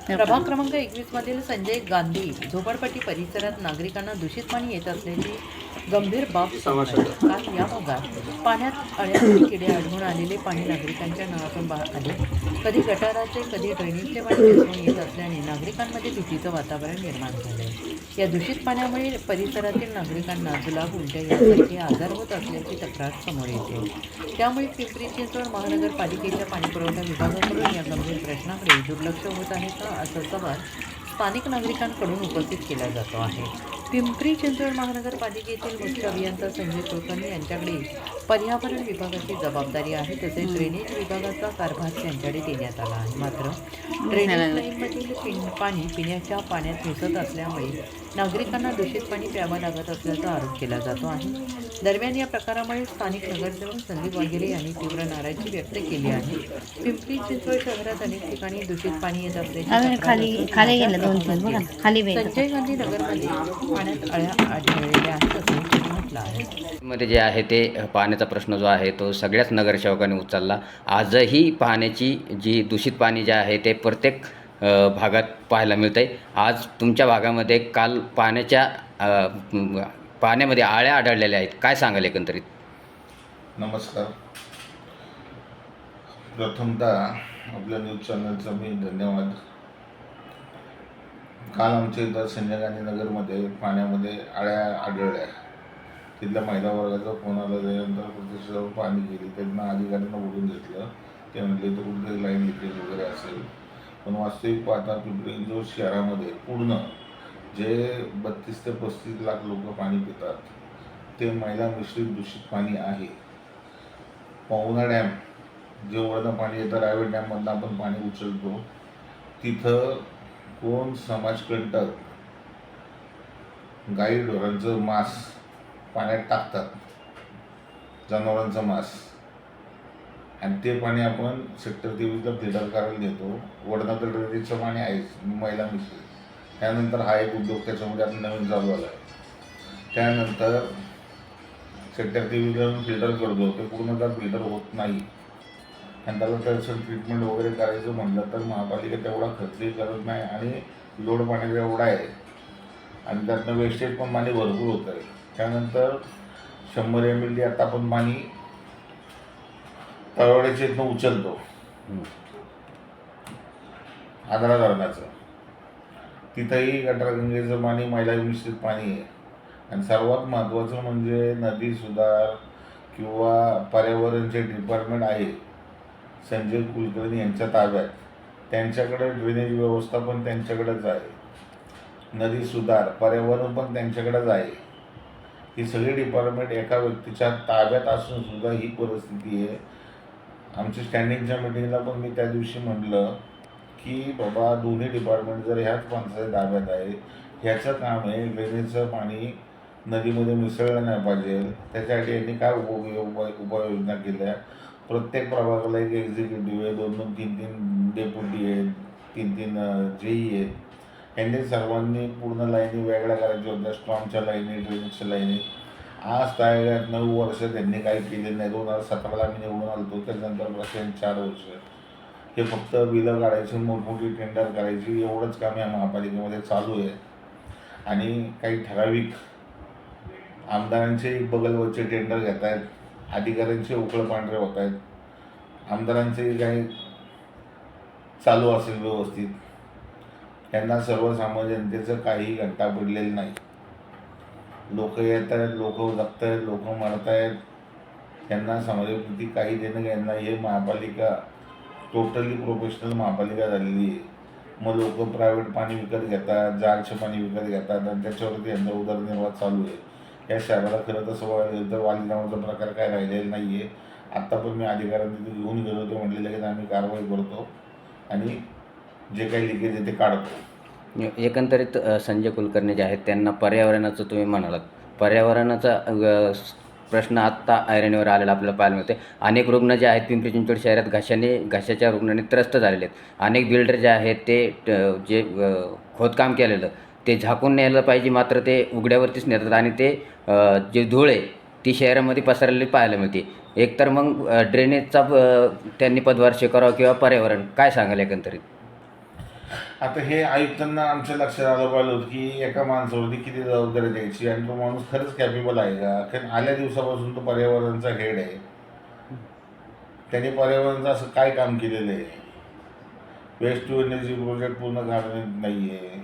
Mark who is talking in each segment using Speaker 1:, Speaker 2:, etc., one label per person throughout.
Speaker 1: प्रभाग क्रमांक 21 मधील संजय गांधी झोपडपट्टी परिसरात नागरिकांना दूषित पाणी येत असल्याची गंभीर बाब समोर आली. काल या भागात पाण्यात अळ्यांचे किडे आढळून आलेले पाणी नागरिकांच्या नळातून आले. कधी गटाराचे कधी ड्रेनेजचे पाणी मिसळून येत असल्याने नागरिकांमध्ये भीतीचं वातावरण निर्माण झाले. या दूषित पाण्यामुळे परिसरातील नागरिकांना जुलाब, उलट्या यासारखे आजार होत असल्याची तक्रार समोर येते. त्यामुळे पिंपरी चिंचवड महानगरपालिकेच्या पाणीपुरवठा विभागाकडून या गंभीर प्रश्नाकडे दुर्लक्ष होत आहे का, असा सवाल स्थानिक नागरिकांकडून उपस्थित केला जातो आहे. पिंपरी चिंचवड महानगरपालिकेतील मुख्य अभियंता संजय कुलकर्णी यांच्याकडे पर्यावरण विभागाची जबाबदारी आहे, तसेच ड्रेनेज विभागाचा कारभार त्यांच्याकडे देण्यात आला आहे. मात्र ड्रेनेज लाईनमधील पाणी पिण्याच्या पाण्यात मिसळत असल्यामुळे नागरिकांना दूषित पाणी प्यावं लागत असल्याचा आरोप केला जातो आहे. दरम्यान या प्रकारामुळे स्थानिक नगरसेवक संदीप वाघेरे यांनी तीव्र नाराजी व्यक्त केली आहे. पिंपरी चिंचवड शहरात अनेक ठिकाणी दूषित पाणी येत असल्याची संजय गांधी नगरमध्ये पाण्यात अळ्या आढळलेल्या आहेत असं त्यांनी म्हटलं आहे.
Speaker 2: मध्ये जे आहे ते पाण्याचा प्रश्न जो आहे तो सगळ्याच नगरसेवकांनी उचलला. आजही पाण्याची जी दूषित पाणी जे आहे ते प्रत्येक भागात पाहायला मिळतं आहे. आज तुमच्या भागामध्ये काल पाण्यामध्ये आळ्या आढळलेल्या आहेत, काय सांगाल एकंदरीत?
Speaker 3: नमस्कार. प्रथमतः आपल्या न्यूज चॅनलचा मी धन्यवाद. काल आमच्या इथं संजय गांधी नगरमध्ये पाण्यामध्ये आळ्या आढळल्या. तिथल्या महिला वर्गाचा फोन आला, त्यानंतर प्रत्यक्षावर पाणी गेली. त्यांना अधिकाऱ्यांना बोलून घेतलं. ते म्हटले तर कुठेतरी लाईन लिकेज वगैरे असेल. पण वास्तविक पाहता पिंपरी चिंचवड शहरामध्ये पूर्ण जे 32 ते 35 लाख लोक पाणी पितात ते मैला मिश्रित दूषित पाणी आहे. पवना डॅम जे वरनं पाणी येतं, रायगड डॅममधनं आपण पाणी उचलतो, तिथं कोण समाजकंटक गाई ढोरांचं मांस पाण्यात टाकतात, जनावरांचं मांस, आणि ते पाणी आपण सेक्टर 23ला फिल्टर करायला देतो. वडनं तर ड्रेनेजचं पाणी आहेच, मैला मिश्रित. त्यानंतर हा एक उद्योग त्याच्यामध्ये आता नवीन चालू आला आहे. त्यानंतर सेक्टर 23ला फिल्टर करतो, ते पूर्णतः फिल्टर होत नाही, आणि त्याला त्याचं ट्रीटमेंट वगैरे करायचं म्हटलं तर महापालिका तेवढा खर्चही करत नाही, आणि लोड पाण्याचा एवढा आहे, आणि त्यातनं वेस्टेज पण पाणी भरपूर होतं आहे. त्यानंतर 100 ml आता आपण पाणी तळवड्याच्या इथनं उचलतो आंध्रा धरणाचं, तिथंही गटारगंगेचं पाणी मैला मिश्रित पाणी आहे. आणि सर्वात महत्त्वाचं म्हणजे नदी सुधार किंवा पर्यावरणचे डिपार्टमेंट आहे संजय कुलकर्णी यांच्या ताब्यात, त्यांच्याकडे ड्रेनेज व्यवस्था पण त्यांच्याकडेच आहे, नदी सुधार पर्यावरण पण त्यांच्याकडेच आहे. ही सगळी डिपार्टमेंट एका व्यक्तीच्या ताब्यात असून सुद्धा ही परिस्थिती आहे. आमच्या स्टँडिंगच्या मिटिंगला पण मी त्या दिवशी म्हटलं की बाबा दोन्ही डिपार्टमेंट जर ह्याच माणसाच्या ताब्यात आहे, ह्याचं काम आहे ड्रेनेजचं पाणी नदीमध्ये मिसळलं नाही पाहिजे, त्याच्यासाठी यांनी काय उपाययोजना केल्या. प्रत्येक प्रभागाला एक एक्झिक्युटिव्ह आहे, 2-2, 3-3 डेप्युटी आहेत, 3-3 जेई आहेत. यांनी सर्वांनी पूर्ण लाईनी वेगळ्या करायच्या होत्या, स्ट्रॉमच्या लाईनी, ड्रेनेजच्या लाईनी. आज ताब्यात 9 वर्ष त्यांनी काही केले नाही. 2017ला मी निवडून आलो, त्याच्यानंतर बसेन 4 वर्ष हे फक्त बिलं काढायची, मोठमोठी टेंडर करायची, एवढंच काम या महापालिकेमध्ये चालू आहे. आणि काही ठराविक आमदारांचे बगलवरचे टेंडर घेत आहेत, अधिकाऱ्यांचे उकळ पांढरे होत आहेत. आमदारांचे काही चालू असेल व्यवस्थित, त्यांना सर्वसामान्य जनतेचं काही घंटा पडलेलं नाही. लोक येत आहेत, लोक जगत आहेत, लोक मरत आहेत, त्यांना समाजाप्रती काही देणं घेणं नाही. हे महापालिका टोटली प्रोफेशनल महापालिका झालेली आहे. मग लोक प्रायव्हेट पाणी विकत घेतात, जारचं पाणी विकत घेतात, आणि त्याच्यावरती यांचा उदरनिर्वाह चालू आहे. या शहराला खरं तसं बघायला तर वाली नावाचा प्रकार काय राहिलेला नाही आहे. आत्ता पण मी अधिकाऱ्यांनी तिथे घेऊन गेलो, ते म्हटलेलं की आम्ही कारवाई करतो आणि जे काही लिकेज आहे ते काढतो.
Speaker 2: एकंदरीत संजय कुलकर्णी जे आहेत त्यांना पर्यावरणाचं तुम्ही म्हणालात, पर्यावरणाचा प्रश्न आत्ता ऐरणीवर आलेला आपल्याला पाहायला मिळते. अनेक रुग्ण जे आहेत पिंपरी चिंचवड शहरात घशाच्या रुग्णाने त्रस्त झालेले आहेत. अनेक बिल्डर जे आहेत ते जे खोदकाम केलेलं ते झाकून न्यायला पाहिजे, मात्र ते उघड्यावरतीच नेतात, आणि ते जे धूळ आहे ती शहरामध्ये पसरलेली पाहायला मिळते. एकतर मग ड्रेनेजचा त्यांनी पदभार स्वीकारावा किंवा पर्यावरण, काय सांगाल एकंदरीत?
Speaker 3: आता हे आयुक्तांना आमच्या लक्षात आलं पाहिजे होतं की एका माणसावरती किती जबाबदारी द्यायची आणि तो माणूस खरंच कॅपेबल आहे का? कारण आल्या दिवसापासून तो पर्यावरणाचा हेड आहे. त्याने पर्यावरणाचं असं काय काम केलेलं आहे? वेस्ट टू एनर्जी प्रोजेक्ट पूर्ण करण्यात नाही आहे,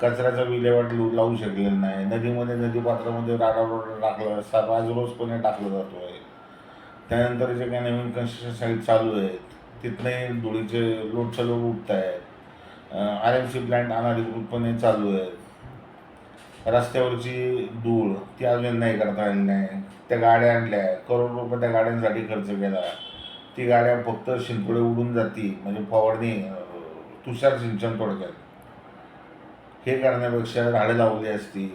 Speaker 3: कचऱ्याचा विल्हेवाट लावू शकलेला नाही, नदीमध्ये नदीपात्रामध्ये राडारोड टाकला रोजपणे टाकला जातो आहे. त्यानंतर जे काही नवीन कन्स्ट्रक्शन साईट चालू आहेत तिथले धुळीचे लोटच्या लोट उठत आहेत. RMC प्लॅन्ट अनाधिकृतपणे चालू आहेत. रस्त्यावरची धूळ ती अजून नाही करता आली नाही. त्या गाड्या आणल्या, करोड रुपये त्या गाड्यांसाठी खर्च केला, ती गाड्या फक्त शिंतोडे उडून जाती, म्हणजे फवारणी तुषार सिंचन थोडक्यात. हे करण्यापेक्षा झाडं लावली असती,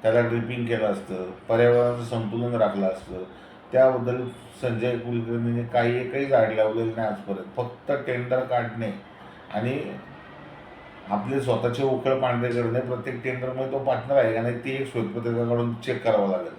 Speaker 3: त्याला ड्रिपिंग केलं असतं, पर्यावरणाचं संतुलन राखलं असतं. त्याबद्दल संजय कुलकर्णीने एकही झाड लावलेलं नाही आजपर्यंत. फक्त टेंडर काढणे आणि आपले स्वतःचे उकळ पांढरे करणे. प्रत्येक टेंडरमध्ये तो पार्टनर आहे का नाही ती एक श्वेतपत्रिका काढून चेक करावं लागेल.